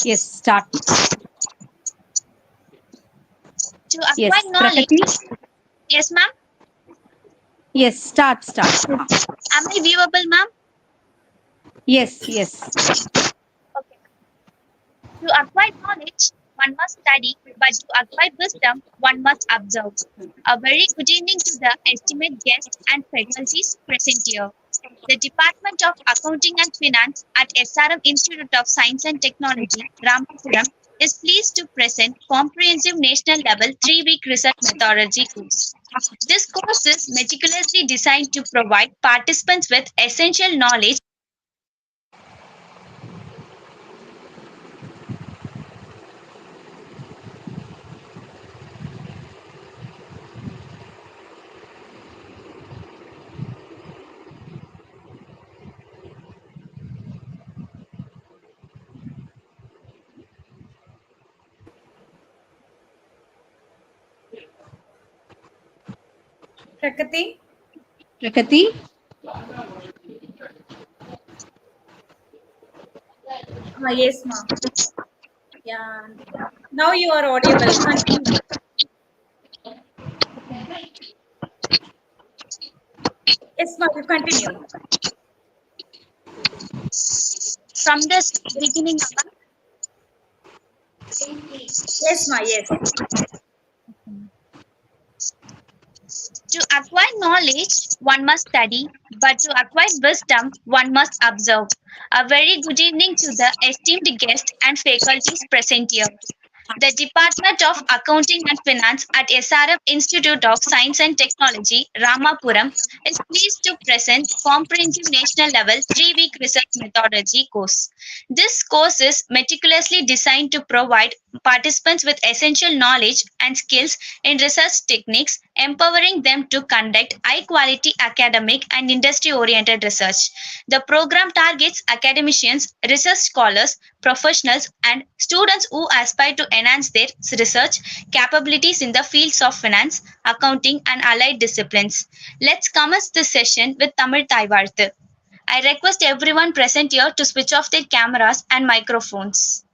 Yes, start. To acquire Yes, knowledge. Prakati. Yes, ma'am. Yes, start. Am I viewable, ma'am? Yes. Okay. To acquire knowledge, one must study, but to acquire wisdom, one must observe. A very good evening to the esteemed guests and faculties present here. The Department of Accounting and Finance at SRM Institute of Science and Technology, Ramapuram, is pleased to present Comprehensive National Level 3-week Research Methodology course. This course is meticulously designed to provide participants with essential knowledge. Prakati? Prakati. Yes, ma'am. Yeah. Now you are audible. Continue. Yes, ma'am. You continue. From the beginning. Yes, ma'am. Yes. To acquire knowledge, one must study, but to acquire wisdom, one must observe. A very good evening to the esteemed guests and faculties present here. The Department of Accounting and Finance at SRM Institute of Science and Technology, Ramapuram, is pleased to present Comprehensive National Level 3-week Research Methodology course. This course is meticulously designed to provide participants with essential knowledge and skills in research techniques, empowering them to conduct high quality academic and industry oriented research. The program targets academicians, research scholars, professionals, and students who aspire to enhance their research capabilities in the fields of finance, accounting, and allied disciplines. Let's commence this session with Tamil Taivarthu. I request everyone present here to switch off their cameras and microphones.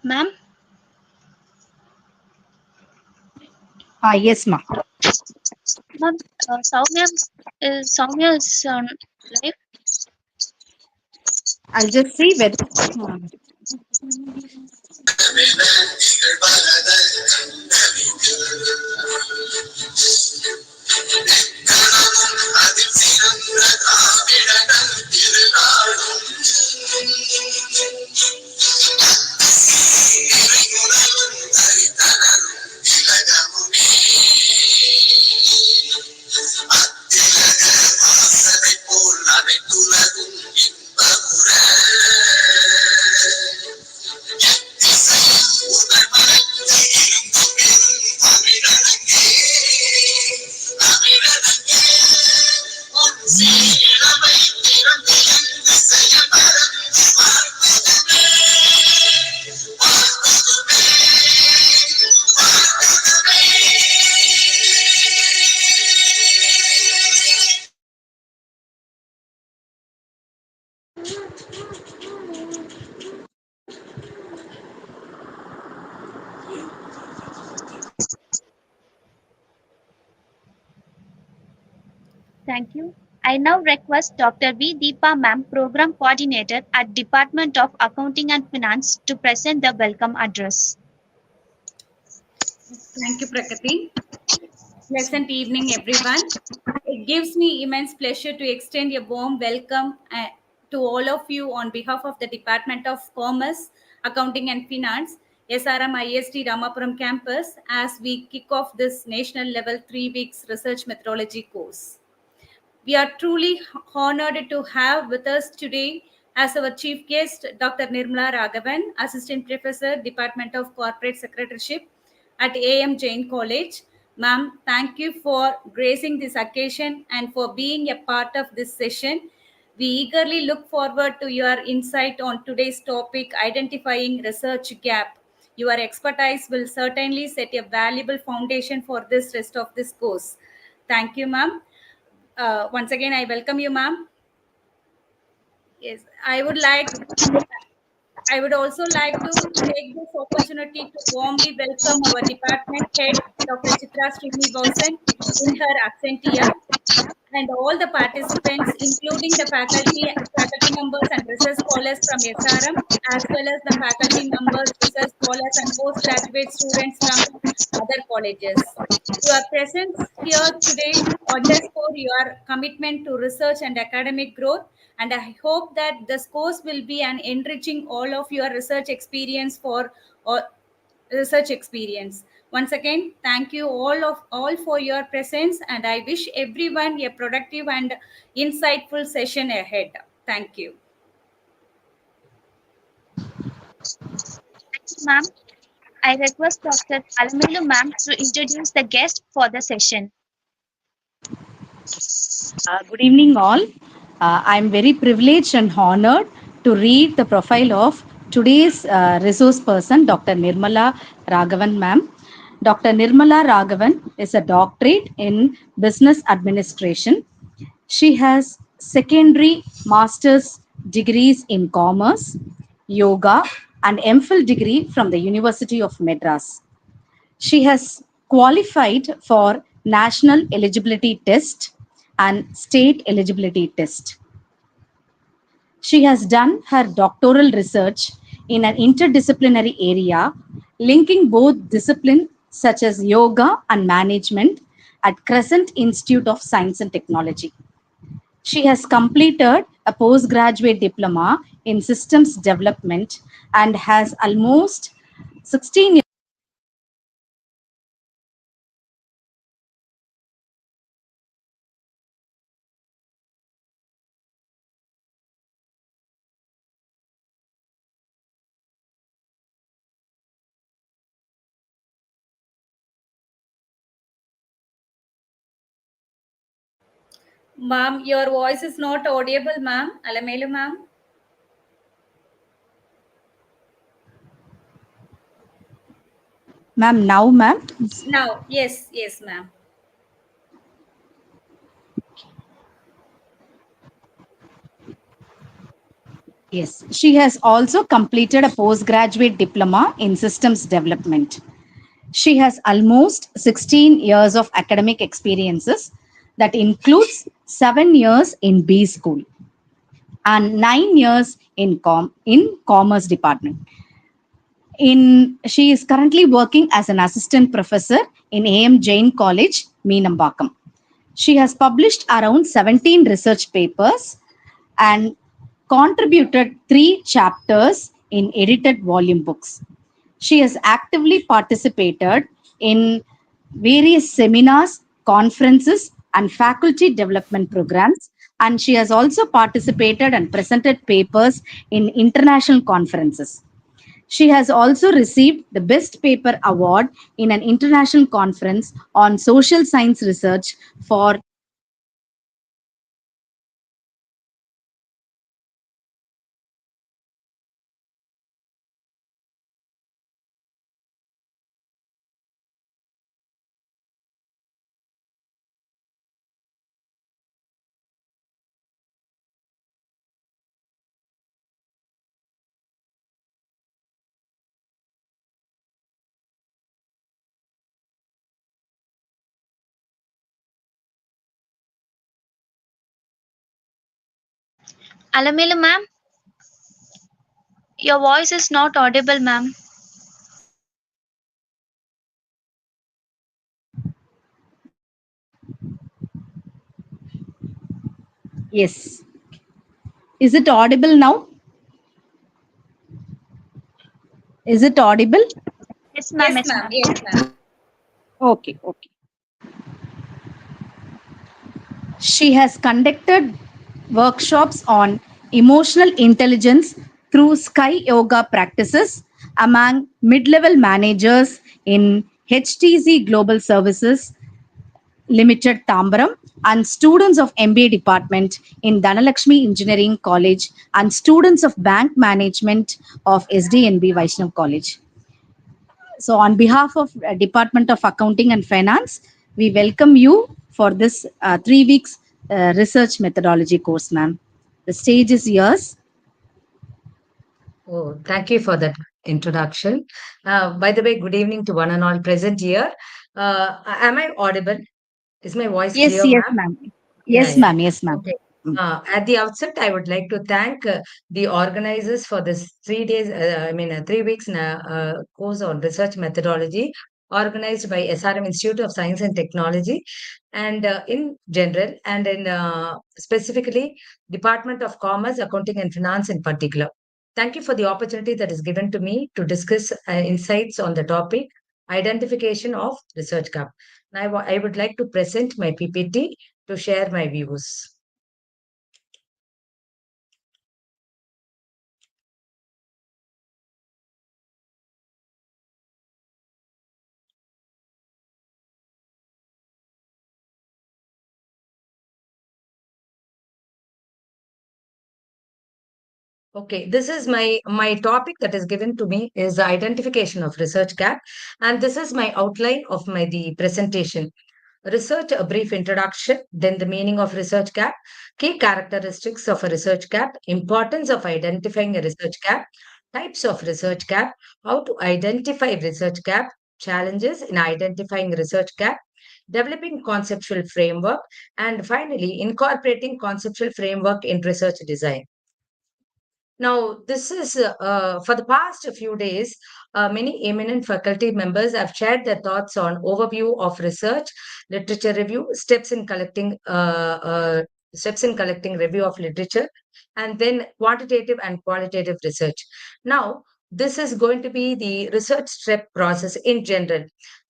Ma'am? Yes, ma. Ma'am, Soumya is on live. I'll just see whether. Thank you. I now request Dr. V. Deepa Ma'am, Program Coordinator at Department of Accounting and Finance, to present the welcome address. Thank you, Prakati. Pleasant evening, everyone. It gives me immense pleasure to extend a warm welcome to all of you on behalf of the Department of Commerce, Accounting and Finance, SRM IST Ramapuram campus, as we kick off this national level 3 weeks research methodology course. We are truly honored to have with us today as our chief guest Dr. Nirmala Raghavan, Assistant Professor, Department of Corporate Secretaryship at AM Jain College. Ma'am, thank you for gracing this occasion and for being a part of this session. We eagerly look forward to your insight on today's topic, identifying research gap. Your expertise will certainly set a valuable foundation for this rest of this course. Thank you, ma'am. Once again, I welcome you, ma'am. Yes, I would also like to take this opportunity to warmly welcome our department head, Dr. Chitra Srinivasan, in her absent year, and all the participants, including the faculty members and research scholars from SRM, as well as the faculty members, research scholars, and postgraduate students from other colleges. Your presence here today underscore your commitment to research and academic growth, and I hope that this course will be an enriching all of your research experience. Once again, thank you all for your presence, and I wish everyone a productive and insightful session ahead. Thank you. Thank you, ma'am. I request Dr. Alamelu ma'am to introduce the guest for the session. Good evening, all. I'm very privileged and honored to read the profile of today's resource person, Dr. Nirmala Raghavan, ma'am. Dr. Nirmala Raghavan is a doctorate in business administration. She has secondary master's degrees in commerce, yoga, and MPhil degree from the University of Madras. She has qualified for National Eligibility Test and State Eligibility Test. She has done her doctoral research in an interdisciplinary area linking both disciplines such as yoga and management at Crescent Institute of Science and Technology. She has completed a postgraduate diploma in systems development and has almost 16 years. Ma'am, your voice is not audible, ma'am. Alamelu, ma'am. Ma'am, now, ma'am. Now, yes, ma'am. Yes, she has also completed a postgraduate diploma in systems development. She has almost 16 years of academic experiences that includes 7 years in B school and 9 years in commerce department. She is currently working as an assistant professor in AM Jain College, Meenambakam. She has published around 17 research papers and contributed 3 chapters in edited volume books. She has actively participated in various seminars, conferences, and faculty development programs. And she has also participated and presented papers in international conferences. She has also received the Best Paper Award in an international conference on social science research for Alamelu ma'am, your voice is not audible, ma'am. yes. Is it audible now? Is it audible? Yes, ma'am. Yes, Yes, ma'am. ma'am. Yes, ma'am. Okay, okay. She has conducted workshops on emotional intelligence through Sky Yoga practices among mid level managers in HTC Global Services Limited Tambaram and students of MBA department in Dhanalakshmi Engineering College and students of bank management of SDNB Vaishnav College. So, on behalf of Department of Accounting and Finance, we welcome you for this 3 weeks research methodology course, ma'am. The stage is yours. Oh, thank you for that introduction. By the way, good evening to one and all present here. Am I audible? Is my voice Yes, clear, yes, ma'am? ma'am. Yeah, Yes, yeah. ma'am. Yes, ma'am. Okay. Mm. At the outset, I would like to thank the organizers for this 3 days, 3 weeks course on research methodology organized by SRM Institute of Science and Technology, and in general, and in specifically Department of Commerce, Accounting and Finance in particular. Thank you for the opportunity that is given to me to discuss insights on the topic identification of research gap. Now, I would like to present my PPT to share my views. Okay, this is my topic that is given to me is the identification of research gap, and this is my outline of my the presentation. Research, a brief introduction, then the meaning of research gap, key characteristics of a research gap, importance of identifying a research gap, types of research gap, how to identify research gap, challenges in identifying research gap, developing conceptual framework, and finally incorporating conceptual framework in research design. Now, this is for the past few days, many eminent faculty members have shared their thoughts on overview of research, literature review, steps in collecting review of literature, and then quantitative and qualitative research. Now, this is going to be the research step process in general.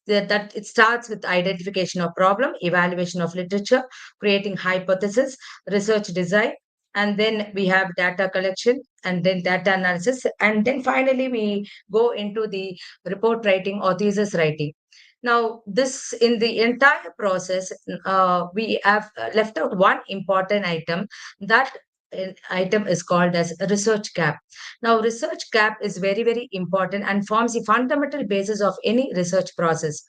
That it starts with identification of problem, evaluation of literature, creating hypothesis, research design, and then we have data collection and then data analysis, and then finally we go into the report writing or thesis writing. Now this in the entire process, we have left out one important item. That item is called as a research gap. Now research gap is very very important and forms the fundamental basis of any research process,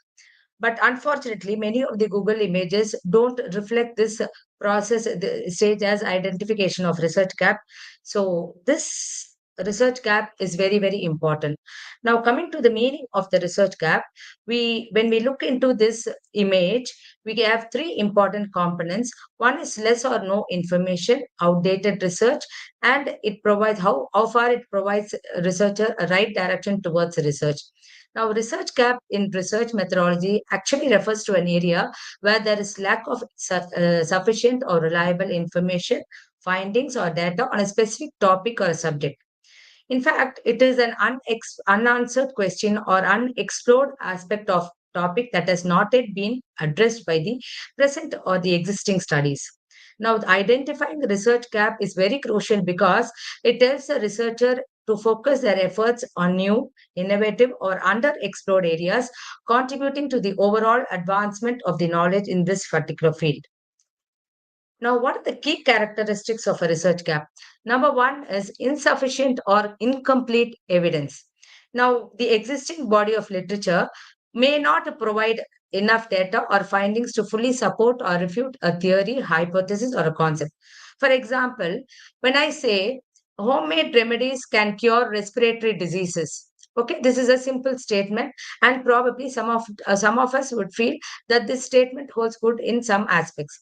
but unfortunately, many of the Google images don't reflect this process the stage as identification of research gap. So this research gap is very, very important. Now, coming to the meaning of the research gap, we when we look into this image, we have three important components. One is less or no information, outdated research, and it provides how far it provides researcher a right direction towards research. Now, research gap in research methodology actually refers to an area where there is lack of sufficient or reliable information, findings, or data on a specific topic or a subject. In fact, it is an unanswered question or unexplored aspect of topic that has not yet been addressed by the present or the existing studies. Now, identifying the research gap is very crucial because it tells the researcher to focus their efforts on new, innovative, or underexplored areas, contributing to the overall advancement of the knowledge in this particular field. Now, what are the key characteristics of a research gap? Number one is insufficient or incomplete evidence. Now, the existing body of literature may not provide enough data or findings to fully support or refute a theory, hypothesis, or a concept. For example, when I say homemade remedies can cure respiratory diseases, okay, this is a simple statement, and probably some of us would feel that this statement holds good in some aspects,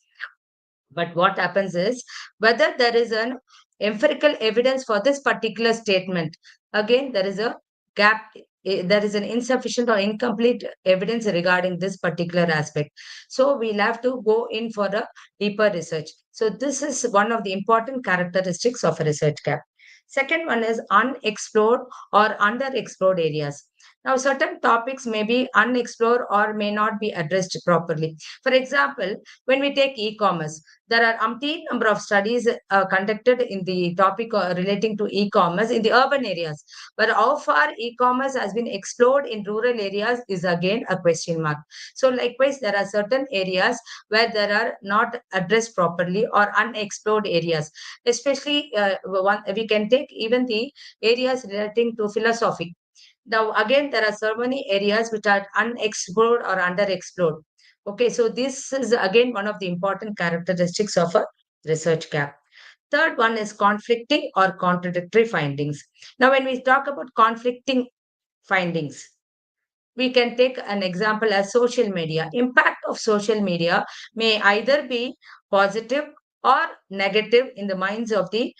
but what happens is whether there is an empirical evidence for this particular statement. Again, there is a gap, there is an insufficient or incomplete evidence regarding this particular aspect. So we'll have to go in for a deeper research. So this is one of the important characteristics of a research gap. Second one is unexplored or underexplored areas. Now, certain topics may be unexplored or may not be addressed properly. For example, when we take e-commerce, there are umpteen number of studies conducted in the topic relating to e-commerce in the urban areas. But how far e-commerce has been explored in rural areas is again a question mark. So likewise, there are certain areas where there are not addressed properly or unexplored areas. Especially, we can take even the areas relating to philosophy. Now, again, there are so many areas which are unexplored or underexplored. Okay, so this is again one of the important characteristics of a research gap. Third one is conflicting or contradictory findings. Now, when we talk about conflicting findings, we can take an example as social media. Impact of social media may either be positive or negative in the minds of the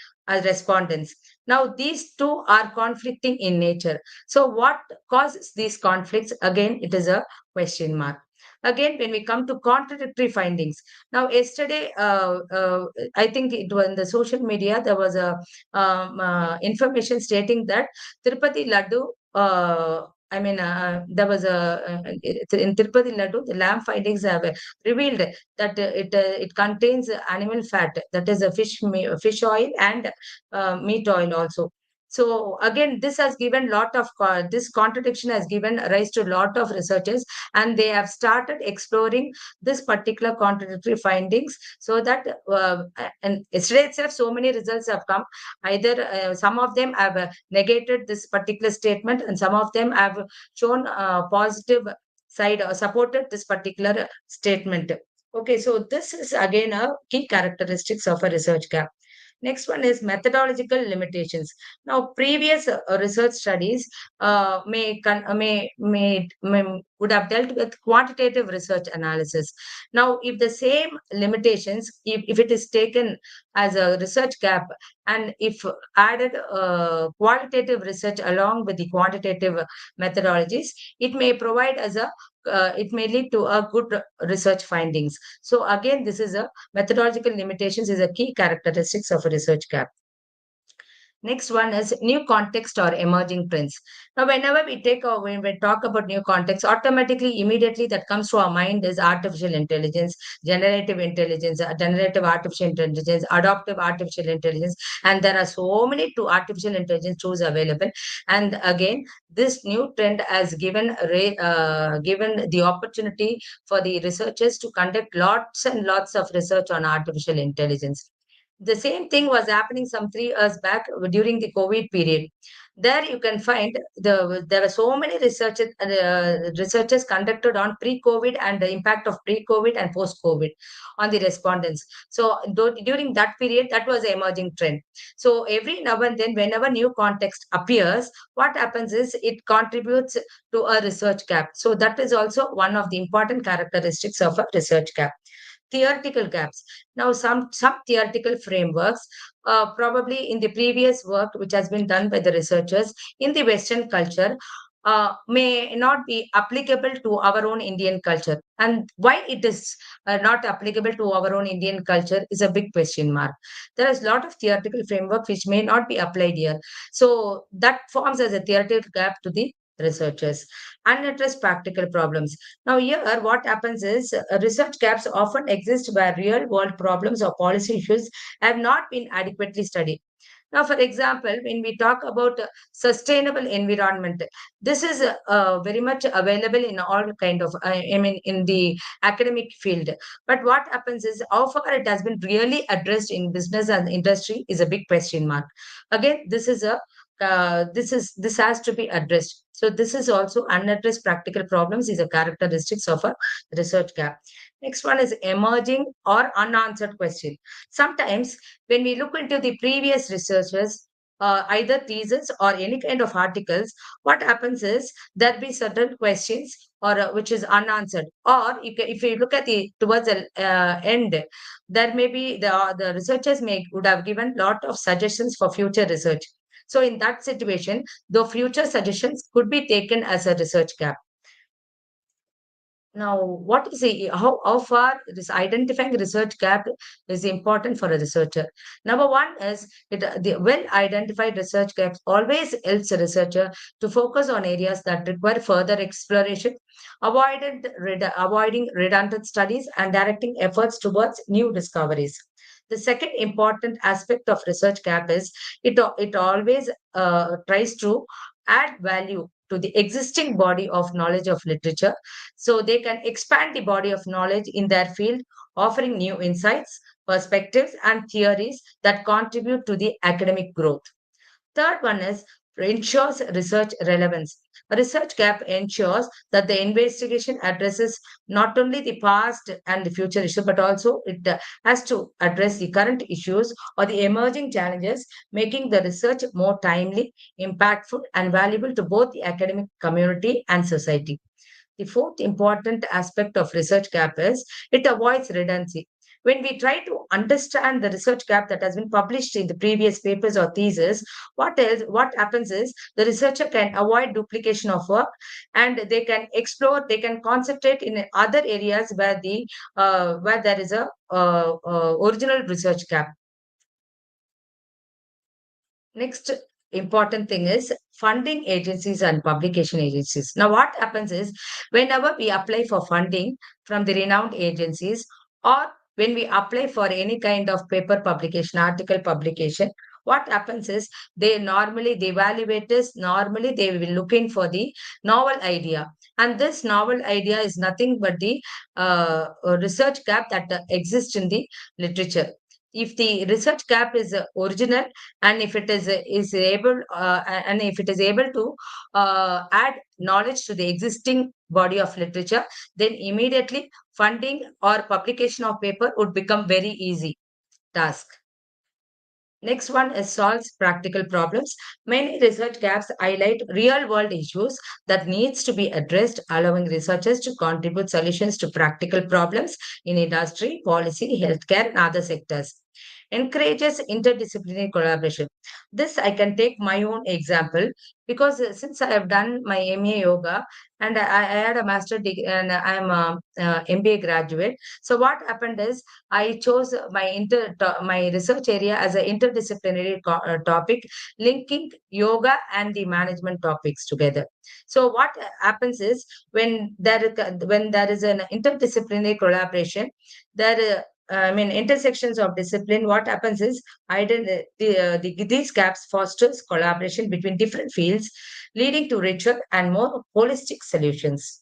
respondents. Now, these two are conflicting in nature. So, what causes these conflicts? Again, it is a question mark. Again, when we come to contradictory findings, now yesterday, I think it was in the social media, there was a information stating that Tirupati Laddu there was in Tirupati Laddu, the lab findings have revealed that it contains animal fat, that is a fish oil and meat oil also. So again, this has given lot of this contradiction has given rise to a lot of researchers, and they have started exploring this particular contradictory findings. So that and yesterday itself, so many results have come. Either some of them have negated this particular statement, and some of them have shown positive side or supported this particular statement. Okay, so this is again a key characteristics of a research gap. Next one is methodological limitations. Now, previous research studies would have dealt with quantitative research analysis. Now, if the same limitations, if it is taken as a research gap, and if added qualitative research along with the quantitative methodologies, it may provide as a it may lead to a good research findings. So again, this is a methodological limitations is a key characteristics of a research gap. Next one is new context or emerging trends. Now, whenever we take or when we talk about new context, automatically, immediately that comes to our mind is artificial intelligence, generative artificial intelligence, adaptive artificial intelligence, and there are so many to artificial intelligence tools available. And again, this new trend has given the opportunity for the researchers to conduct lots and lots of research on artificial intelligence. The same thing was happening some 3 years back during the COVID period. There you can find there were so many researchers conducted on pre-COVID and the impact of pre-COVID and post-COVID on the respondents. So during that period, that was an emerging trend. So every now and then, whenever new context appears, what happens is it contributes to a research gap. So that is also one of the important characteristics of a research gap. Theoretical gaps. Now, some theoretical frameworks, probably in the previous work which has been done by the researchers in the Western culture, may not be applicable to our own Indian culture. And why it is not applicable to our own Indian culture is a big question mark. There is a lot of theoretical framework which may not be applied here. So that forms as a theoretical gap to the researchers. Unaddressed practical problems. Now, here, what happens is research gaps often exist where real world problems or policy issues have not been adequately studied. Now, for example, when we talk about sustainable environment, this is very much available in all kind of, I mean, in the academic field. But what happens is how far it has been really addressed in business and industry is a big question mark. Again, this has to be addressed. So this is also unaddressed practical problems is a characteristics of a research gap. Next one is emerging or unanswered question. Sometimes when we look into the previous researchers, either thesis or any kind of articles, what happens is there be certain questions or which is unanswered. Or if you look at the towards the end, there may be the researchers may would have given lot of suggestions for future research. So in that situation, the future suggestions could be taken as a research gap. Now, what is how far this identifying research gap is important for a researcher? Number one is the well-identified research gaps always helps a researcher to focus on areas that require further exploration, avoiding redundant studies, and directing efforts towards new discoveries. The second important aspect of research gap is it always tries to add value to the existing body of knowledge of literature, so they can expand the body of knowledge in their field, offering new insights, perspectives, and theories that contribute to the academic growth. Third one is ensures research relevance. A research gap ensures that the investigation addresses not only the past and the future issue, but also it has to address the current issues or the emerging challenges, making the research more timely, impactful, and valuable to both the academic community and society. The fourth important aspect of research gap is it avoids redundancy. When we try to understand the research gap that has been published in the previous papers or thesis, what happens is the researcher can avoid duplication of work and they can explore, they can concentrate in other areas where there is a original research gap. Next important thing is funding agencies and publication agencies. Now, what happens is whenever we apply for funding from the renowned agencies or when we apply for any kind of paper publication, article publication, what happens is the evaluators normally they will looking for the novel idea, and this novel idea is nothing but the research gap that exists in the literature. If the research gap is original and if it is able and if it is able to add knowledge to the existing body of literature, then immediately funding or publication of paper would become very easy task. Next one is solves practical problems. Many research gaps highlight real world issues that needs to be addressed, allowing researchers to contribute solutions to practical problems in industry, policy, healthcare, and other sectors. Encourages interdisciplinary collaboration. This I can take my own example because since I have done my MA yoga and I had a master degree and I am a, MBA graduate. So what happened is I chose my research area as an interdisciplinary topic, linking yoga and the management topics together. So what happens is when there is an interdisciplinary collaboration, there I mean, intersections of discipline, what happens is these gaps fosters collaboration between different fields, leading to richer and more holistic solutions.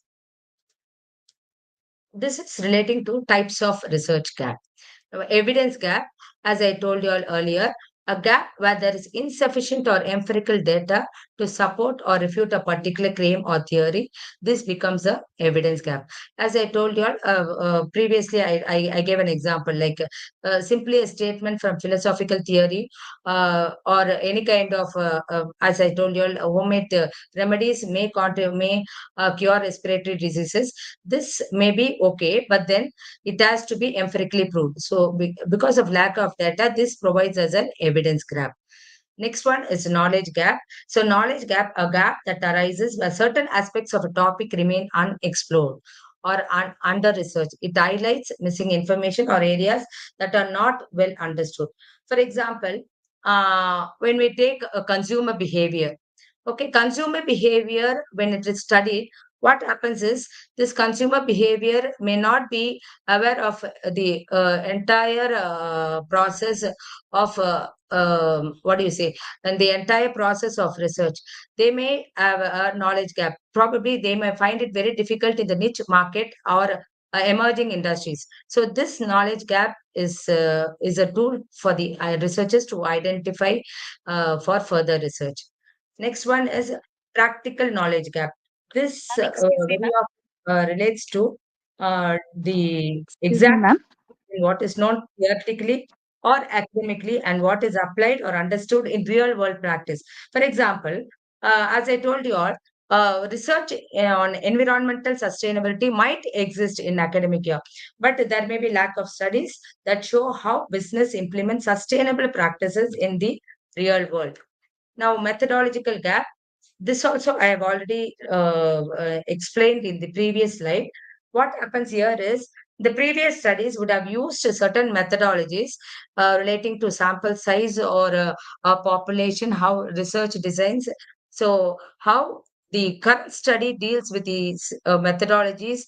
This is relating to types of research gap. Evidence gap, as I told you all earlier, a gap where there is insufficient or empirical data to support or refute a particular claim or theory. This becomes a evidence gap. As I told you all previously, I gave an example like simply a statement from philosophical theory or any kind of, as I told you all, homemade remedies may cure respiratory diseases. This may be okay, but then it has to be empirically proved. So, because of lack of data, this provides us an evidence gap. Next one is knowledge gap. So, knowledge gap, a gap that arises where certain aspects of a topic remain unexplored or under research. It highlights missing information or areas that are not well understood. For example, when we take a consumer behavior, okay, consumer behavior, when it is studied, what happens is this consumer behavior may not be aware of the entire process of what do you say, and the entire process of research. They may have a knowledge gap. Probably they may find it very difficult in the niche market or emerging industries. So this knowledge gap is a tool for the researchers to identify for further research. Next one is practical knowledge gap. This Excuse me, very ma'am. often relates to the Excuse me, exact ma'am. in what is known theoretically or academically and what is applied or understood in real world practice. For example, as I told you all, research on environmental sustainability might exist in academia, but there may be lack of studies that show how business implements sustainable practices in the real world. Now, methodological gap. This also I have already explained in the previous slide. What happens here is the previous studies would have used certain methodologies relating to sample size or population, how research designs. So, how the current study deals with these methodologies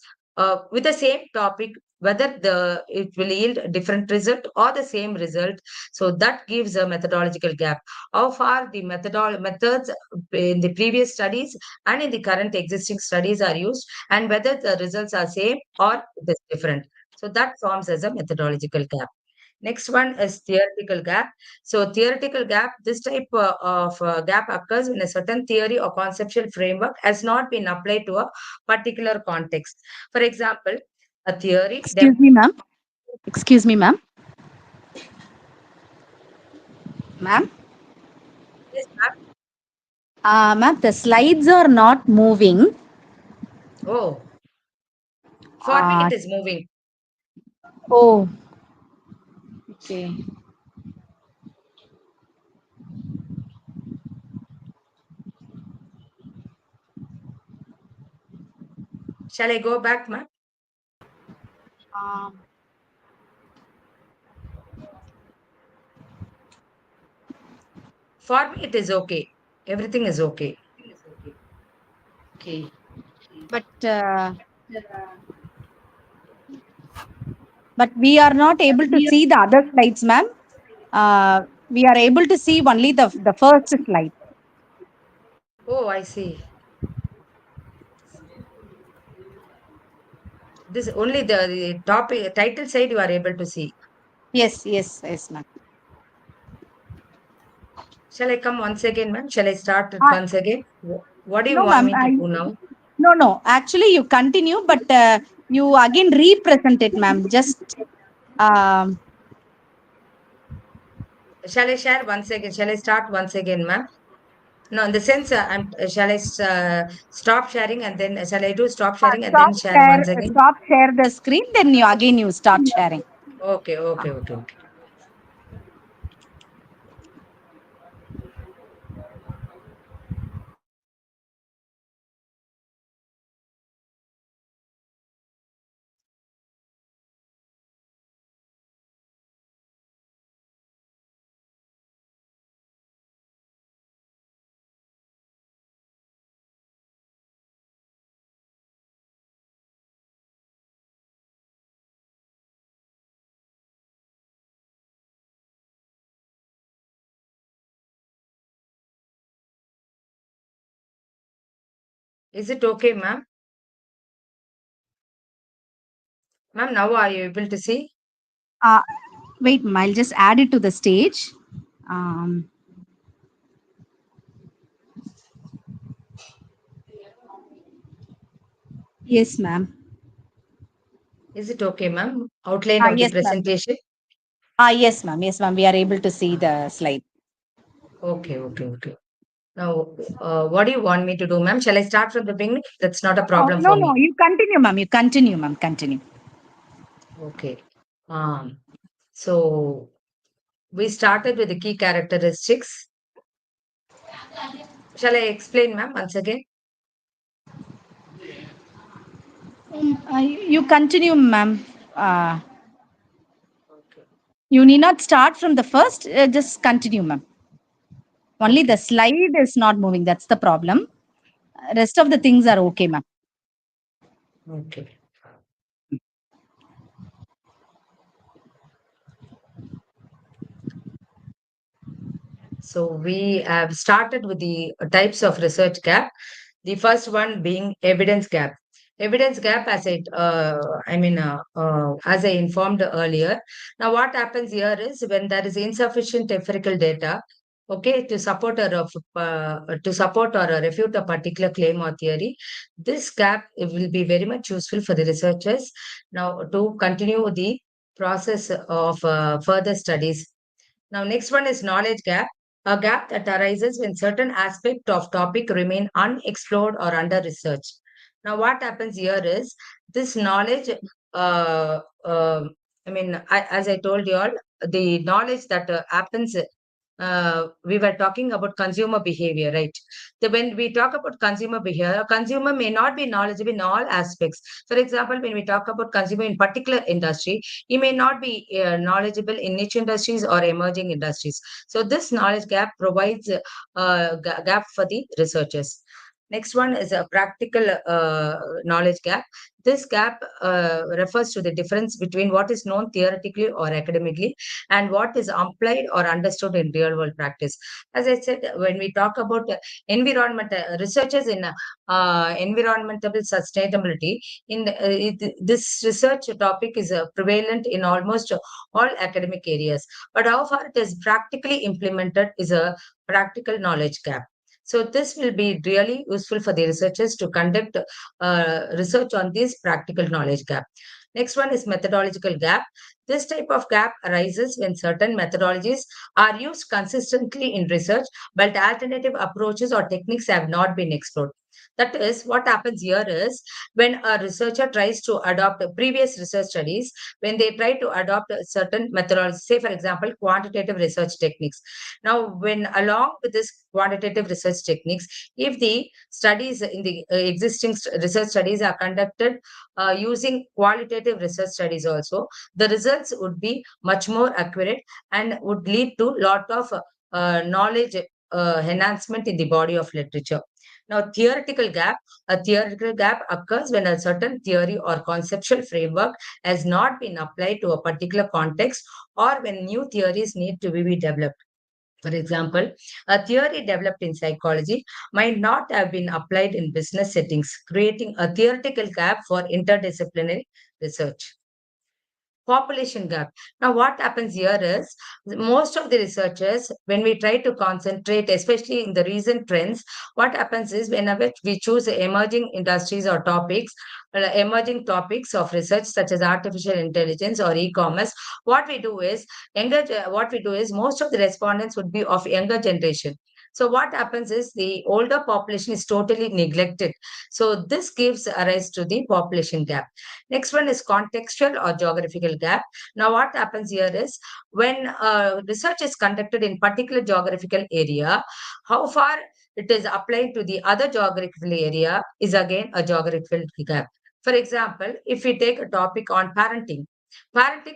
with the same topic, whether it will yield a different result or the same result. So that gives a methodological gap. How far the methods in the previous studies and in the current existing studies are used, and whether the results are same or it is different. So that forms as a methodological gap. Next one is theoretical gap. So theoretical gap, this type of gap occurs when a certain theory or conceptual framework has not been applied to a particular context. For example, a theory Excuse me, ma'am. Excuse me, ma'am. Ma'am. Yes, ma'am. Ma'am, the slides are not moving. Oh, for me Uh, it is moving. oh, okay. Shall I go back, ma'am? Um, For me it is okay. Everything is okay. okay. But we are not able to see the other slides, ma'am. We are able to see only the first slide. Oh, I see. This only the topic title side you are able to see. Yes, yes, yes, ma'am. Shall I come once again, ma'am? Shall I start it Uh, once again? What do you no, want ma'am. me to do now? No, no. Actually, you continue, but you again represent it, ma'am. Just um, Shall I share once again? Shall I start once again, ma'am? No, in the sense, shall I stop sharing and then shall I do stop sharing and then share once again? stop share the screen. Then you start sharing. Okay, okay, okay, okay. Is it okay, ma'am? Ma'am, now are you able to see? Uh, wait, ma'am. I'll just add it to the stage. Um, yes, ma'am. Is it okay, ma'am? Outline of the Yes, ma'am. presentation? Yes, ma'am. Yes, ma'am. We are able to see the slide. Okay, okay, okay. Now, what do you want me to do, ma'am? Shall I start from the beginning? That's not a No, problem no, for no. me. You continue, ma'am. You continue, ma'am. Continue. Okay. So we started with the key characteristics. Shall I explain, ma'am, once again? You continue, ma'am. Uh, Okay. you need not start from the first. Just continue, ma'am. Only the Okay. slide is not moving. That's the problem. Rest of the things are okay, ma'am. Okay. So we have started with the types of research gap. The first one being evidence gap. Evidence gap, as I informed earlier. Now, what happens here is when there is insufficient empirical data, okay, to support or refute a particular claim or theory, this gap it will be very much useful for the researchers now to continue the process of further studies. Now, next one is knowledge gap, a gap that arises when certain aspect of topic remain unexplored or under research. Now, what happens here is this knowledge, uh, uh, as I told you all, the knowledge that happens, we were talking about consumer behavior, right? When we talk about consumer behavior, a consumer may not be knowledgeable in all aspects. For example, when we talk about consumer in particular industry, he may not be knowledgeable in niche industries or emerging industries. So this knowledge gap provides a gap for the researchers. Next one is a practical knowledge gap. This gap refers to the difference between what is known theoretically or academically and what is applied or understood in real world practice. As I said, when we talk about environment researchers in environmental sustainability, this research topic is prevalent in almost all academic areas, but how far it is practically implemented is a practical knowledge gap. So this will be really useful for the researchers to conduct research on this practical knowledge gap. Next one is methodological gap. This type of gap arises when certain methodologies are used consistently in research, but alternative approaches or techniques have not been explored. That is, what happens here is when a researcher tries to adopt previous research studies, when they try to adopt a certain methodology, say, for example, quantitative research techniques. Now, when along with this quantitative research techniques, if the studies in the existing research studies are conducted using qualitative research studies also, the results would be much more accurate and would lead to lot of knowledge enhancement in the body of literature. Now, a theoretical gap occurs when a certain theory or conceptual framework has not been applied to a particular context or when new theories need to be developed. For example, a theory developed in psychology might not have been applied in business settings, creating a theoretical gap for interdisciplinary research. Population gap. Now, what happens here is most of the researchers, when we try to concentrate, especially in the recent trends, what happens is whenever we choose emerging industries or topics, emerging topics of research such as artificial intelligence or e-commerce, what we do is most of the respondents would be of younger generation. So what happens is the older population is totally neglected. So this gives a rise to the population gap. Next one is contextual or geographical gap. Now, what happens here is when research is conducted in particular geographical area, how far it is applied to the other geographical area is again a geographical gap. For example, if we take a topic on parenting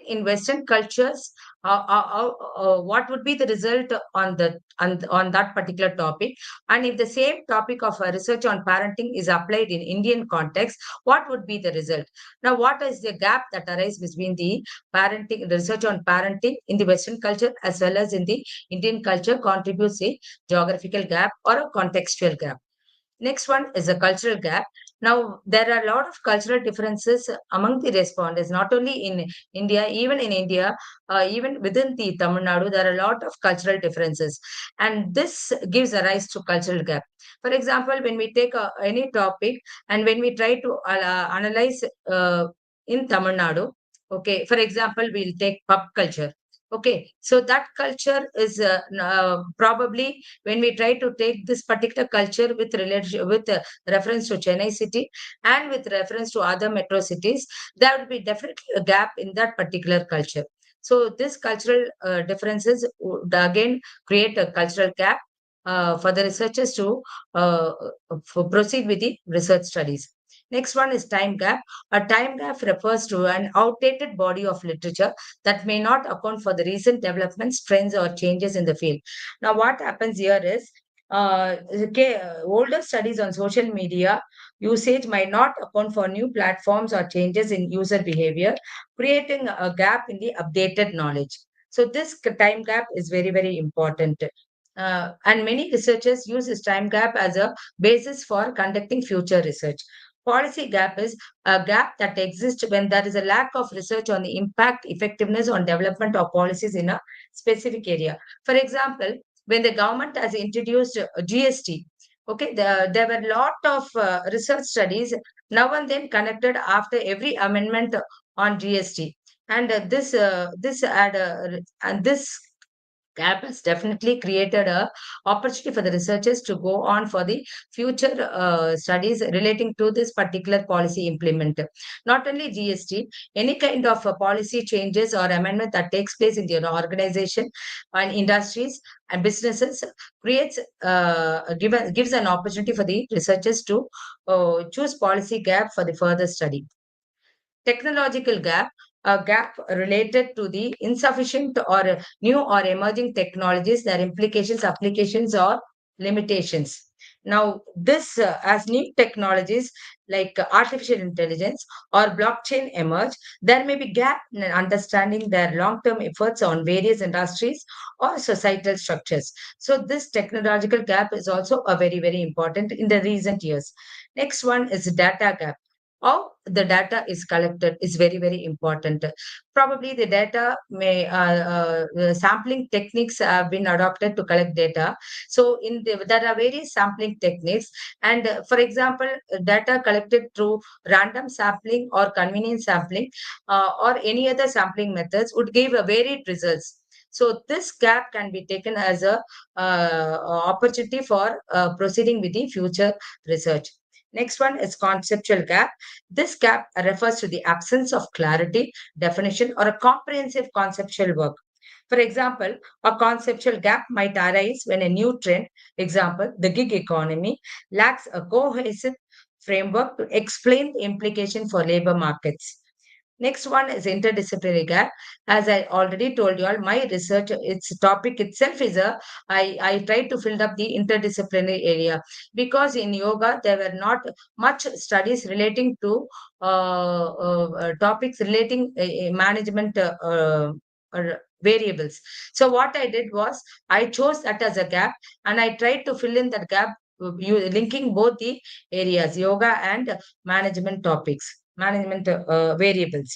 in Western cultures, what would be the result on that particular topic? And if the same topic of research on parenting is applied in Indian context, what would be the result? Now, what is the gap that arises between the parenting, the research on parenting in the Western culture as well as in the Indian culture contributes a geographical gap or a contextual gap. Next one is a cultural gap. Now, there are a lot of cultural differences among the respondents, not only in India, even in India, even within the Tamil Nadu, there are a lot of cultural differences. And this gives a rise to cultural gap. For example, when we take any topic and when we try to analyze in Tamil Nadu, okay, for example, we'll take pub culture. Okay, so that culture is probably when we try to take this particular culture with relation with reference to Chennai city and with reference to other metro cities, there would be definitely a gap in that particular culture. So this cultural differences would again create a cultural gap for the researchers to proceed with the research studies. Next one is time gap. A time gap refers to an outdated body of literature that may not account for the recent developments, trends, or changes in the field. Now, what happens here is older studies on social media usage might not account for new platforms or changes in user behavior, creating a gap in the updated knowledge. So, this time gap is very, very important. And many researchers use this time gap as a basis for conducting future research. Policy gap is a gap that exists when there is a lack of research on the impact, effectiveness on development of policies in a specific area. For example, when the government has introduced GST, okay, there were a lot of research studies now and then conducted after every amendment on GST, and this gap has definitely created a opportunity for the researchers to go on for the future studies relating to this particular policy implement. Not only GST, any kind of policy changes or amendment that takes place in the organization and industries and businesses gives an opportunity for the researchers to choose policy gap for the further study. Technological gap, a gap related to the insufficient or new or emerging technologies, their implications, applications, or limitations. Now, this as new technologies like artificial intelligence or blockchain emerge, there may be gap in understanding their long-term efforts on various industries or societal structures. So, this technological gap is also a very, very important in the recent years. Next one is data gap. How the data is collected is very, very important. Probably the data may sampling techniques have been adopted to collect data. So there are various sampling techniques, and for example, data collected through random sampling or convenience sampling or any other sampling methods would give a varied results. So this gap can be taken as a opportunity for proceeding with the future research. Next one is conceptual gap. This gap refers to the absence of clarity, definition, or a comprehensive conceptual work. For example, a conceptual gap might arise when a new trend, example, the gig economy, lacks a cohesive framework to explain the implication for labor markets. Next one is interdisciplinary gap. As I already told you all, my research, its topic itself is I tried to fill up the interdisciplinary area because in yoga there were not much studies relating to topics relating management variables. So what I did was I chose that as a gap and I tried to fill in that gap linking both the areas, yoga and management topics, management variables.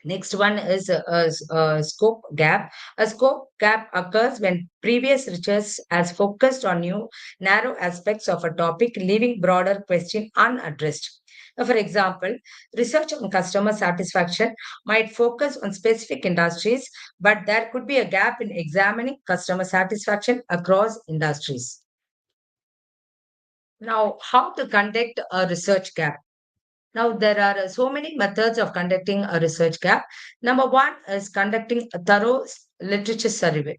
Next one is a scope gap. A scope gap occurs when previous research has focused on new, narrow aspects of a topic, leaving broader question unaddressed. For example, research on customer satisfaction might focus on specific industries, but there could be a gap in examining customer satisfaction across industries. Now, how to conduct a research gap? Now, there are so many methods of conducting a research gap. Number one is conducting a thorough literature survey.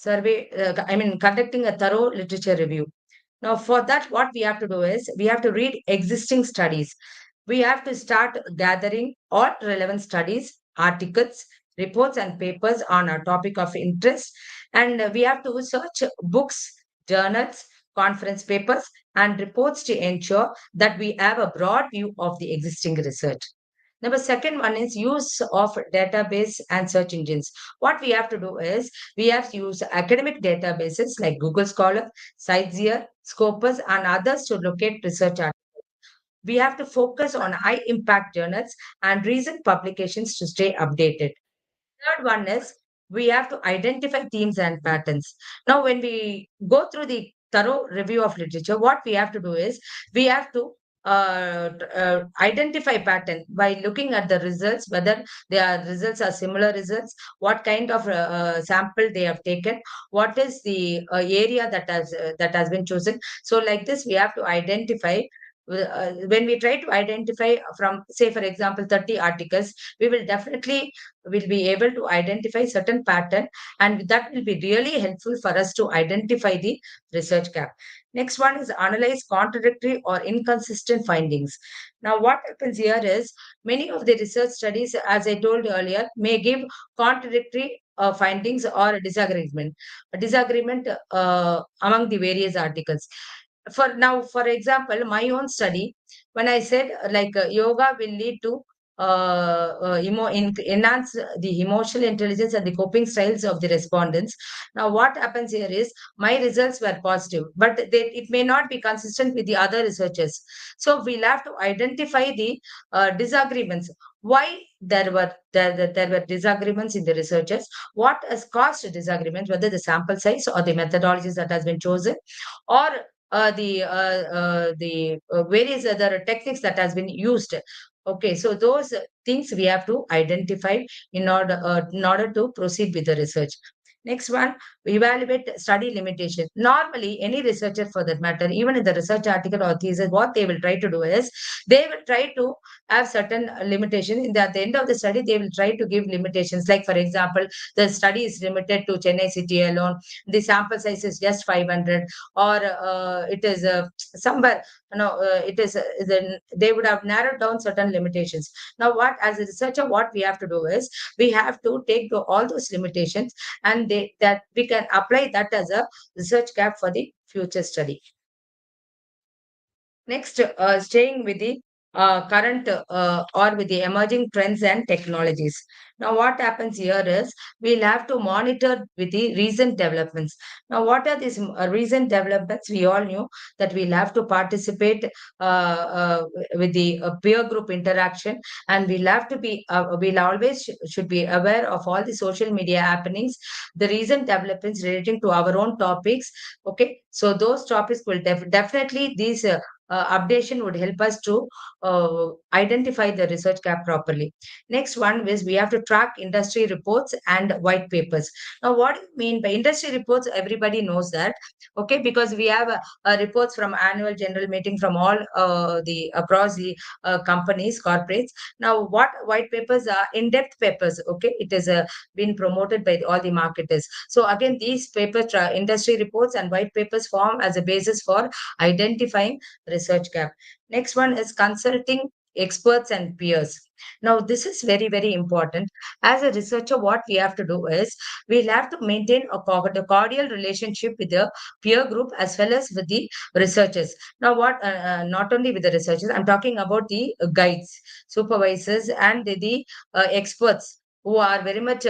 Conducting a thorough literature review. Now, for that, what we have to do is we have to read existing studies. We have to start gathering all relevant studies, articles, reports, and papers on a topic of interest. And we have to search books, journals, conference papers, and reports to ensure that we have a broad view of the existing research. Number second one is use of database and search engines. What we have to do is we have to use academic databases like Google Scholar, Citezear, Scopus, and others to locate research articles. We have to focus on high impact journals and recent publications to stay updated. Third one is we have to identify themes and patterns. Now, when we go through the thorough review of literature, what we have to do is we have to identify pattern by looking at the results, whether their results are similar results, what kind of sample they have taken, what is the area that has been chosen. So, like this, we have to identify. When we try to identify from, say, for example, 30 articles, we will definitely will be able to identify certain pattern, and that will be really helpful for us to identify the research gap. Next one is analyze contradictory or inconsistent findings. Now, what happens here is many of the research studies, as I told you earlier, may give contradictory findings or a disagreement among the various articles. For example, my own study, when I said yoga will lead to enhance the emotional intelligence and the coping styles of the respondents. Now, what happens here is my results were positive, but it may not be consistent with the other researchers. So we'll have to identify the disagreements. Why there were disagreements in the researchers? What has caused disagreements? Whether the sample size or the methodologies that has been chosen, or the various other techniques that has been used. Okay, so those things we have to identify in order to proceed with the research. Next one, we evaluate study limitation. Normally, any researcher for that matter, even in the research article or thesis, what they will try to do is they will try to have certain limitations. At the end of the study, they will try to give limitations. Like, for example, the study is limited to Chennai city alone. The sample size is just 500, or it is somewhere, it is then they would have narrowed down certain limitations. Now, what as a researcher, what we have to do is we have to take to all those limitations, and that we can apply that as a research gap for the future study. Next, staying with the current or with the emerging trends and technologies. Now, what happens here is we'll have to monitor with the recent developments. Now, what are these recent developments? We all knew that we'll have to participate with the peer group interaction, and we'll have to be, we'll always should be aware of all the social media happenings, the recent developments relating to our own topics. Okay, so those topics will definitely these. Updation would help us to identify the research gap properly. Next one is we have to track industry reports and white papers. Now, what do you mean by industry reports? Everybody knows that, okay, because we have reports from annual general meeting from all the across the companies, corporates. Now, what white papers are in-depth papers? Okay, it is been promoted by all the marketers. So again, these papers, industry reports and white papers form as a basis for identifying research gap. Next one is consulting experts and peers. Now, this is very, very important. As a researcher, what we have to do is we'll have to maintain a cordial relationship with the peer group as well as with the researchers. Now, not only with the researchers, I'm talking about the guides, supervisors, and the experts who are very much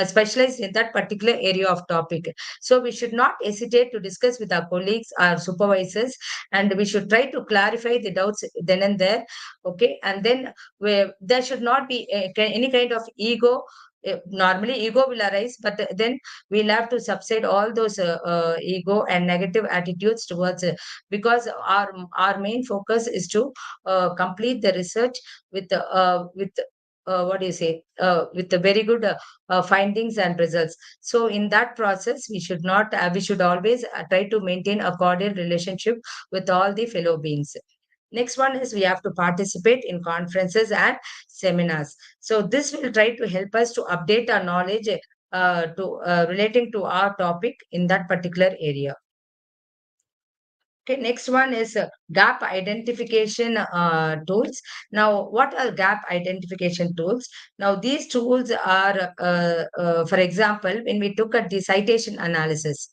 specialized in that particular area of topic. So we should not hesitate to discuss with our colleagues, our supervisors, and we should try to clarify the doubts then and there. Okay, and then there should not be any kind of ego. Normally ego will arise, but then we'll have to subside all those ego and negative attitudes towards because our main focus is to complete the research with what do you say with the very good findings and results. So in that process we should not we should always try to maintain a cordial relationship with all the fellow beings. Next one is we have to participate in conferences and seminars. So this will try to help us to update our knowledge to relating to our topic in that particular area. Okay, next one is gap identification tools. Now, what are gap identification tools? Now, these tools are, for example, when we took at the citation analysis.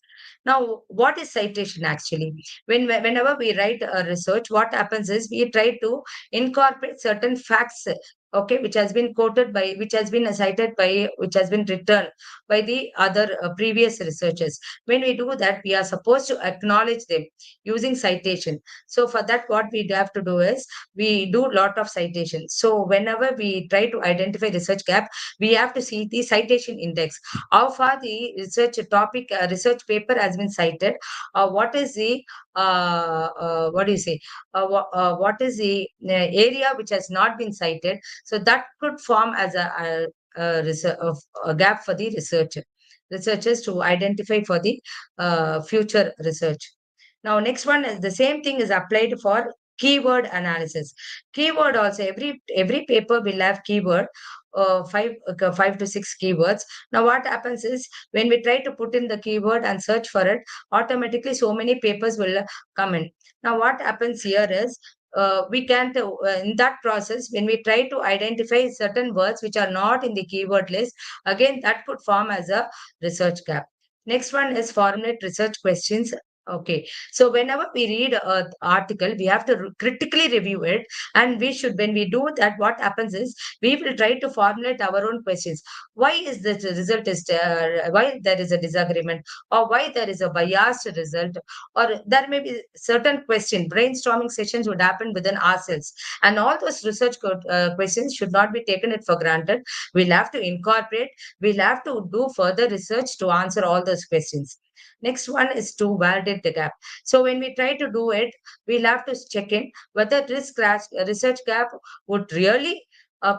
Now, what is citation actually? Whenever we write a research, what happens is we try to incorporate certain facts, okay, which has been quoted by, which has been cited by, which has been written by the other previous researchers. When we do that, we are supposed to acknowledge them using citation. So for that, what we have to do is we do lot of citations. So whenever we try to identify research gap, we have to see the citation index. How far the research topic, research paper has been cited. What is the what do you say? What is the area which has not been cited? So that could form as a gap for the researchers to identify for the future research. Now, next one is the same thing is applied for keyword analysis. Keyword also every paper will have keyword. Five to six keywords. Now, what happens is when we try to put in the keyword and search for it, automatically so many papers will come in. Now, what happens here is we can't in that process when we try to identify certain words which are not in the keyword list, again that could form as a research gap. Next one is formulate research questions. Okay, so whenever we read a article, we have to critically review it, and we should, when we do that, what happens is we will try to formulate our own questions. Why is this result is why there is a disagreement, or why there is a biased result, or there may be certain question. Brainstorming sessions would happen within ourselves, and all those research questions should not be taken it for granted. We'll have to incorporate. We'll have to do further research to answer all those questions. Next one is to validate the gap. So when we try to do it, we'll have to check in whether this research gap would really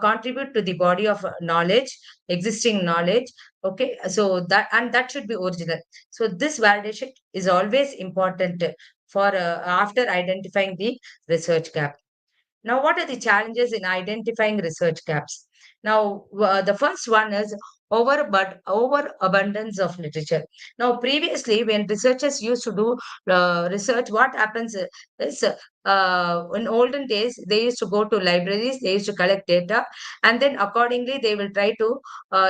contribute to the body of knowledge, existing knowledge. Okay, so that, and that should be original. So this validation is always important for after identifying the research gap. Now, what are the challenges in identifying research gaps? Now, the first one is overabundance of literature. Now, previously, when researchers used to do research, what happens is in olden days they used to go to libraries, they used to collect data, and then accordingly they will try to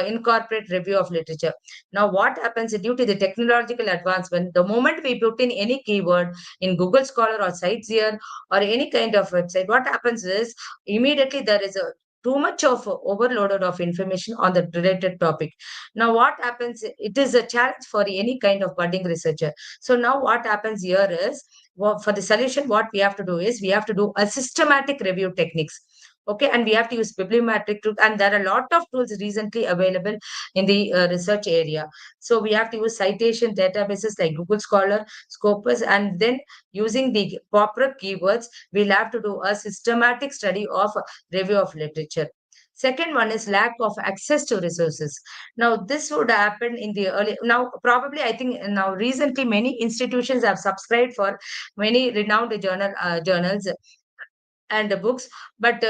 incorporate review of literature. Now, what happens due to the technological advancement, the moment we put in any keyword in Google Scholar or Sightseer or any kind of website, what happens is immediately there is a too much of overloaded of information on the related topic. Now, what happens? It is a challenge for any kind of budding researcher. So now, what happens here is, well, for the solution, what we have to do is we have to do a systematic review techniques. Okay, and we have to use bibliometric tools, and there are a lot of tools recently available in the research area. So we have to use citation databases like Google Scholar, Scopus, and then using the proper keywords, we'll have to do a systematic study of review of literature. Second one is lack of access to resources. Now, this would happen in the early. Now, probably, I think now recently many institutions have subscribed for many renowned journals and the books. But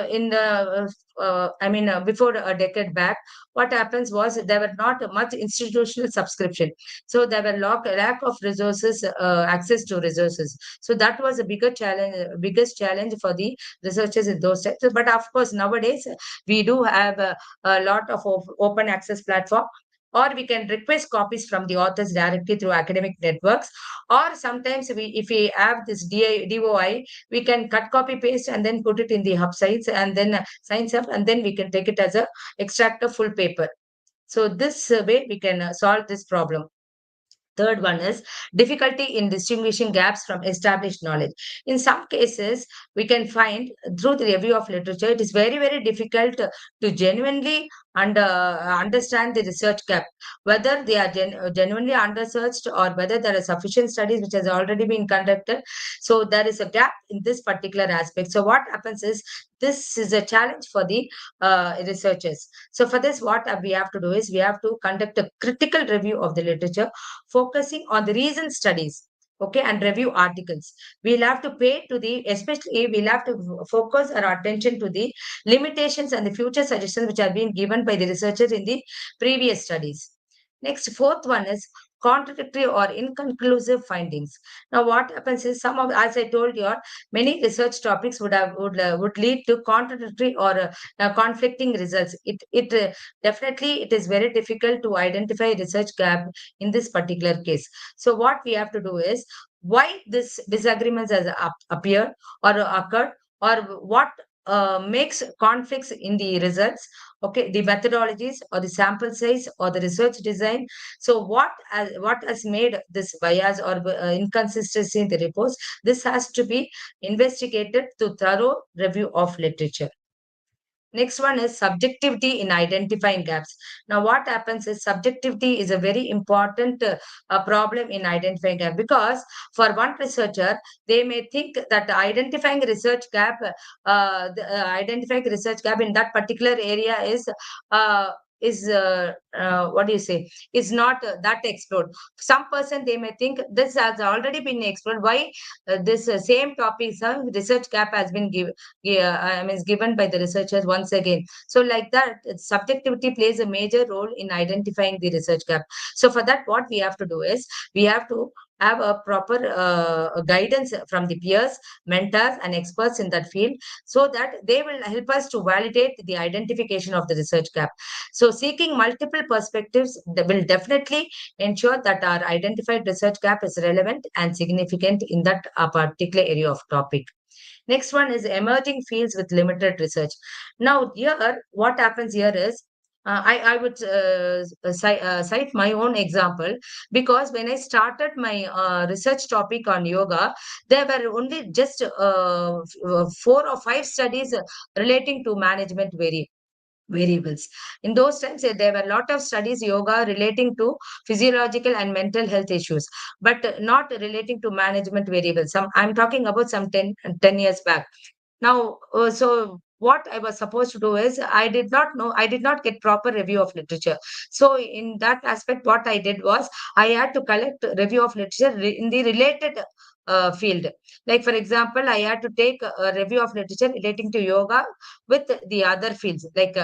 in the I mean, before a decade back, what happens was there were not much institutional subscription, so there were lack of resources, access to resources. So that was a bigger challenge, biggest challenge for the researchers in those times. But of course, nowadays we do have a lot of open access platform, or we can request copies from the authors directly through academic networks, or sometimes if we have this DOI, we can cut, copy, paste, and then put it in the hub sites, and then signs up, and then we can take it as a extract of full paper. So this way we can solve this problem. Third one is difficulty in distinguishing gaps from established knowledge. In some cases, we can find through the review of literature, it is very, very difficult to genuinely understand the research gap, whether they are genuinely undersearched or whether there are sufficient studies which has already been conducted. So there is a gap in this particular aspect. So what happens is this is a challenge for the researchers. So for this, what we have to do is we have to conduct a critical review of the literature, focusing on the recent studies, okay, and review articles. We'll have to pay to the, especially we'll have to focus our attention to the limitations and the future suggestions which are being given by the researchers in the previous studies. Next, fourth one is contradictory or inconclusive findings. Now, what happens is some of, as I told you, many research topics would lead to contradictory or conflicting results. It definitely it is very difficult to identify research gap in this particular case. So, what we have to do is why this disagreements has appeared or occurred, or what makes conflicts in the results, okay, the methodologies or the sample size or the research design. So what has made this bias or inconsistency in the reports, this has to be investigated through thorough review of literature. Next one is subjectivity in identifying gaps. Now, what happens is subjectivity is a very important problem in identifying gap, because for one researcher, they may think that identifying research gap, identifying research gap in that particular area uh, is what do you say? Is not that explored. Some person they may think this has already been explored. Why this same topic, some research gap has been given, yeah, I mean, is given by the researchers once again. So, like that, subjectivity plays a major role in identifying the research gap. So, for that, what we have to do is we have to have a proper guidance from the peers, mentors, and experts in that field, so that they will help us to validate the identification of the research gap. So, seeking multiple perspectives will definitely ensure that our identified research gap is relevant and significant in that particular area of topic. Next one is emerging fields with limited research. Now, here, what happens here is I would cite my own example, because when I started my research topic on yoga, there were only just 4 or 5 studies relating to management variables. In those times, there were a lot of studies yoga relating to physiological and mental health issues, but not relating to management variables. I'm talking about some 10 years back. Now, so what I was supposed to do is I did not know, I did not get proper review of literature. So in that aspect, what I did was I had to collect review of literature in the related field. Like for example, I had to take a review of literature relating to yoga with the other fields, like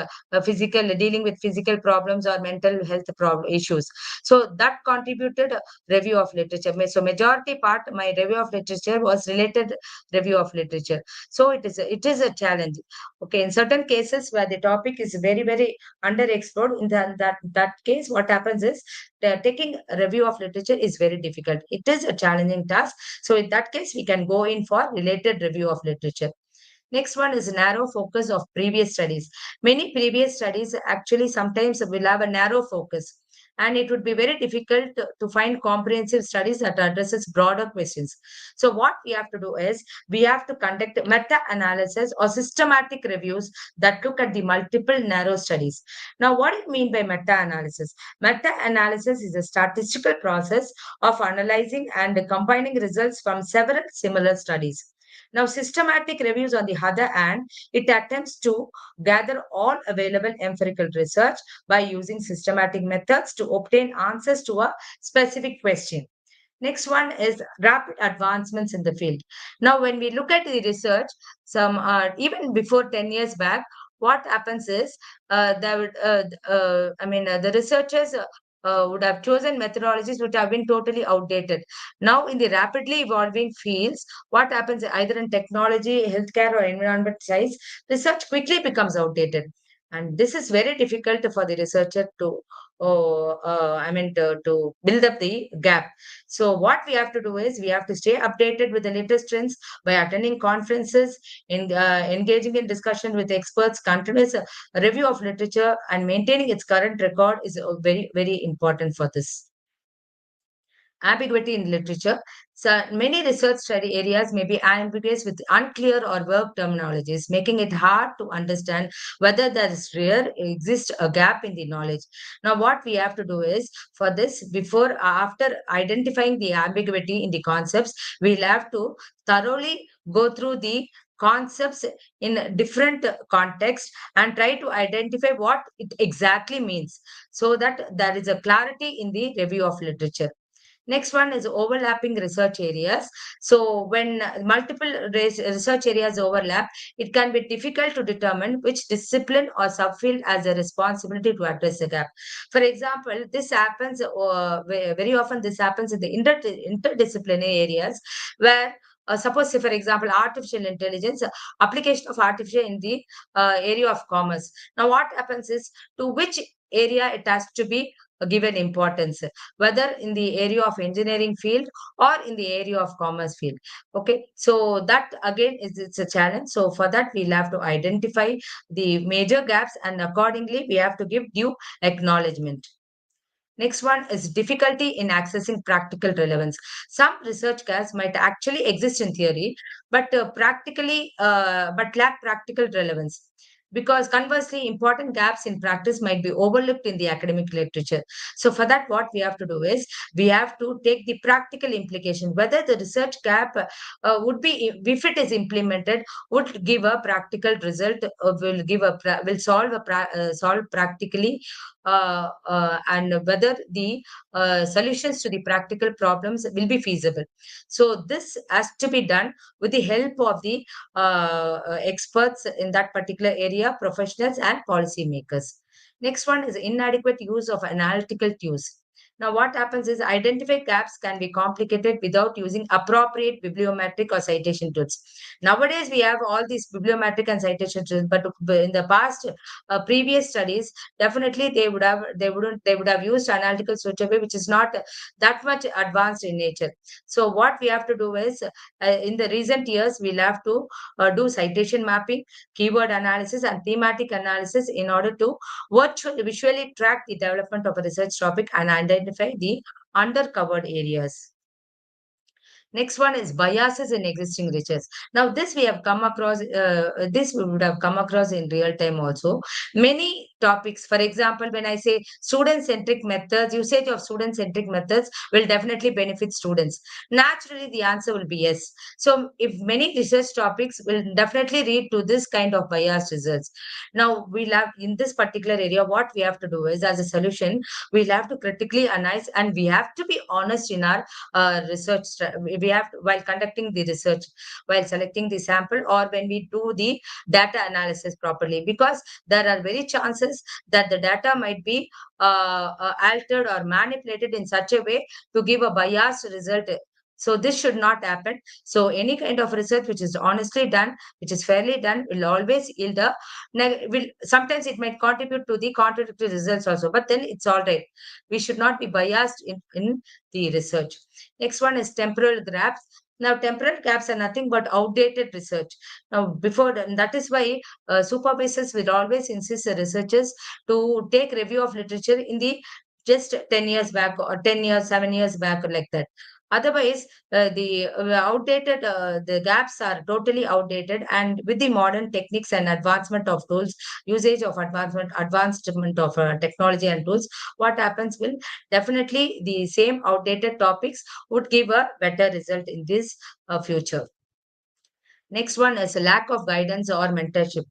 physical, dealing with physical problems or mental health problem issues. So that contributed review of literature. So majority part my review of literature was related review of literature. So it is a challenge. Okay, in certain cases where the topic is very underexplored, in that case, what happens is taking a review of literature is very difficult. It is a challenging task. So in that case, we can go in for related review of literature. Next one is narrow focus of previous studies. Many previous studies actually sometimes will have a narrow focus, and it would be very difficult to find comprehensive studies that addresses broader questions. So what we have to do is we have to conduct meta-analysis or systematic reviews that look at the multiple narrow studies. Now, what do you mean by meta-analysis? Meta-analysis is a statistical process of analyzing and combining results from several similar studies. Now, systematic reviews, on the other hand, it attempts to gather all available empirical research by using systematic methods to obtain answers to a specific question. Next one is rapid advancements in the field. Now, when we look at the research, some even before 10 years back, what happens is the researchers would have chosen methodologies which have been totally outdated. Now, in the rapidly evolving fields, what happens either in technology, healthcare, or environment science, research quickly becomes outdated. And this is very difficult for the researcher to, to build up the gap. So what we have to do is we have to stay updated with the latest trends by attending conferences, engaging in discussion with experts, continuous review of literature, and maintaining its current record is very important for this. Ambiguity in literature. So many research study areas may be ambiguous with unclear or vague terminologies, making it hard to understand whether there is rare exists a gap in the knowledge. Now, what we have to do is for this, before after identifying the ambiguity in the concepts, we'll have to thoroughly go through the concepts in different contexts and try to identify what it exactly means, so that there is a clarity in the review of literature. Next one is overlapping research areas. So when multiple research areas overlap, it can be difficult to determine which discipline or subfield has a responsibility to address the gap. For example, this happens very often. This happens in the interdisciplinary areas where. Suppose, say, for example, artificial intelligence, application of artificial in the area of commerce. Now, what happens is to which area it has to be given importance, whether in the area of engineering field or in the area of commerce field. Okay, so that again is it's a challenge. So for that we'll have to identify the major gaps, and accordingly we have to give due acknowledgement. Next one is difficulty in accessing practical relevance. Some research gaps might actually exist in theory, but lack practical relevance. Because conversely, important gaps in practice might be overlooked in the academic literature. So for that, what we have to do is we have to take the practical implication, whether the research gap would be, if it is implemented, would give a practical result, will solve practically, and whether the solutions to the practical problems will be feasible. So this has to be done with the help of the experts in that particular area, professionals and policymakers. Next one is inadequate use of analytical tools. Now, what happens is identify gaps can be complicated without using appropriate bibliometric or citation tools. Nowadays, we have all these bibliometric and citation tools, but in the past, previous studies, definitely they would have used analytical survey, which is not that much advanced in nature. So what we have to do is in the recent years we'll have to do citation mapping, keyword analysis, and thematic analysis in order to visually track the development of a research topic and identify the undercovered areas. Next one is biases in existing research. Now, this we have come across. This we would have come across in real time also. Many topics. For example, when I say student-centric methods, usage of student-centric methods will definitely benefit students. Naturally, the answer will be yes. So if many research topics will definitely lead to this kind of biased results. Now, we'll have in this particular area, what we have to do is as a solution, we'll have to critically analyze and we have to be honest in our research. We have to, while conducting the research, while selecting the sample, or when we do the data analysis properly, because there are very chances that the data might be altered or manipulated in such a way to give a biased result. So this should not happen. So any kind of research which is honestly done, which is fairly done, will always yield a will sometimes it might contribute to the contradictory results also, but then it's all right. We should not be biased in the research. Next one is temporal gaps. Now, temporal gaps are nothing but outdated research. Now, that is why supervisors will always insist the researchers to take review of literature in the just 10 years back or 10 years, 7 years back, or like that. Otherwise, the gaps are totally outdated. And with the modern techniques and advancement of tools, usage of advancement of technology and tools, what happens will definitely the same outdated topics would give a better result in this future. Next one is a lack of guidance or mentorship.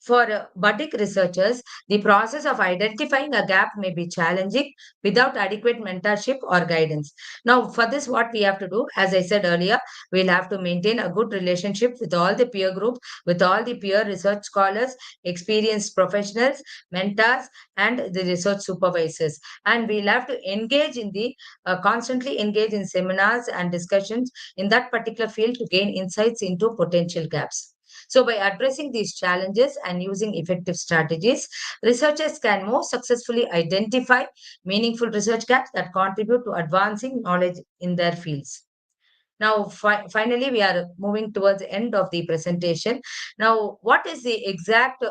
For budding researchers, the process of identifying a gap may be challenging without adequate mentorship or guidance. Now, for this, what we have to do, as I said earlier, we'll have to maintain a good relationship with all the peer groups, with all the peer research scholars, experienced professionals, mentors, and the research supervisors. And we'll have to constantly engage in seminars and discussions in that particular field to gain insights into potential gaps. So, by addressing these challenges and using effective strategies, researchers can more successfully identify meaningful research gaps that contribute to advancing knowledge in their fields. Now, finally, we are moving towards the end of the presentation. Now, what is the exact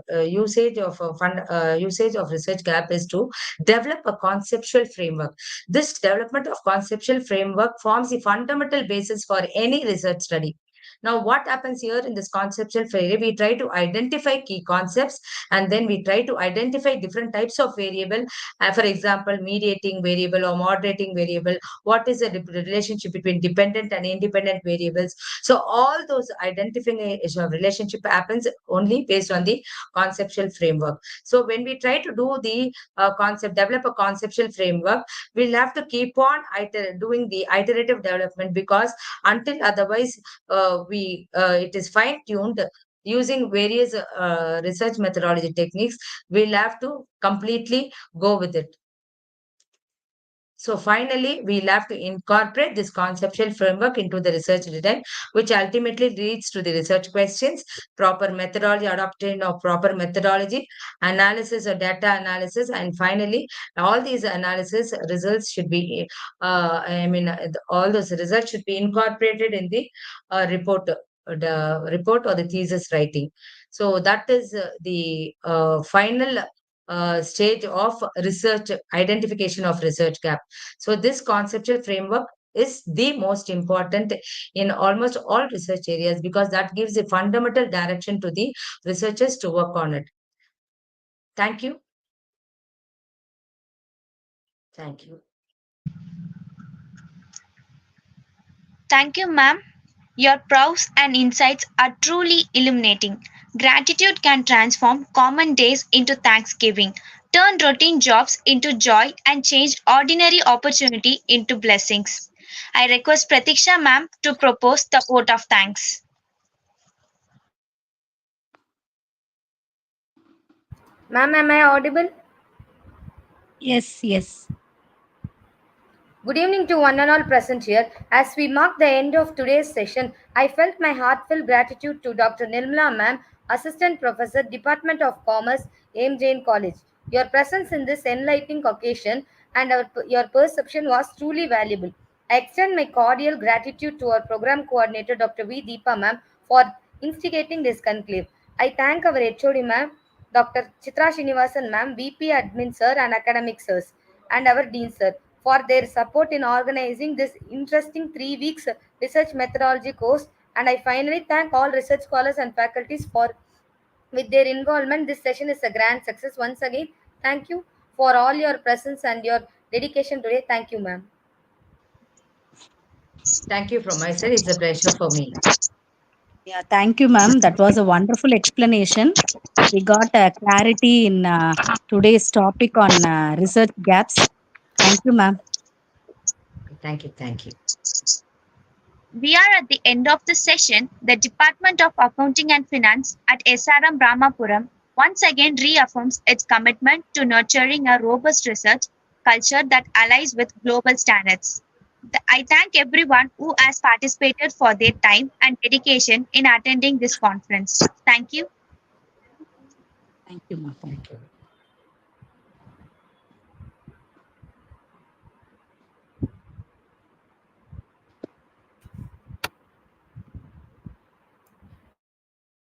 usage of research gap is to develop a conceptual framework. This development of conceptual framework forms the fundamental basis for any research study. Now, what happens here in this conceptual framework? We try to identify key concepts and then we try to identify different types of variable. For example, mediating variable or moderating variable. What is the relationship between dependent and independent variables? So all those identification of relationship happens only based on the conceptual framework. So when we try to do the develop a conceptual framework, we'll have to keep on doing the iterative development, because until otherwise it is fine tuned using various research methodology techniques, we'll have to completely go with it. So finally, we'll have to incorporate this conceptual framework into the research design, which ultimately leads to the research questions, proper methodology, adoption of proper methodology, analysis or data analysis, and finally, all these analysis results should be, all those results should be incorporated in the report or the thesis writing. So that is the final stage of research identification of research gap. So this conceptual framework is the most important in almost all research areas, because that gives a fundamental direction to the researchers to work on it. Thank you. Thank you. Thank you, ma'am. Your proofs and insights are truly illuminating. Gratitude can transform common days into thanksgiving, turn routine jobs into joy, and change ordinary opportunity into blessings. I request Pratiksha ma'am to propose the vote of thanks. Ma'am, am I audible? Yes, yes. Good evening to one and all present here. As we mark the end of today's session, I felt my heartfelt gratitude to Dr. Nirmala Ma'am, Assistant Professor, Department of Commerce, M. Jain College. Your presence in this enlightening occasion and your perception was truly valuable. I extend my cordial gratitude to our program coordinator, Dr. V. Deepa Ma'am, for instigating this conclave. I thank our HOD Ma'am, Dr. Chitra Srinivasan Ma'am, VP Admin Sir and Academic Sirs, and our Dean Sir for their support in organizing this interesting 3 weeks research methodology course. And I finally thank all research scholars and faculties for With their involvement, this session is a grand success. Once again, thank you for all your presence and your dedication today. Thank you, ma'am. Thank you from my side. It's a pleasure for me. Yeah, thank you, ma'am. That was a wonderful explanation. We got clarity in today's topic on research gaps. Thank you, ma'am. Thank you. Thank you. We are at the end of the session. The Department of Accounting and Finance at SRM Brahmapuram once again reaffirms its commitment to nurturing a robust research culture that aligns with global standards. I thank everyone who has participated for their time and dedication in attending this conference. Thank you. Thank you, ma'am. Thank you.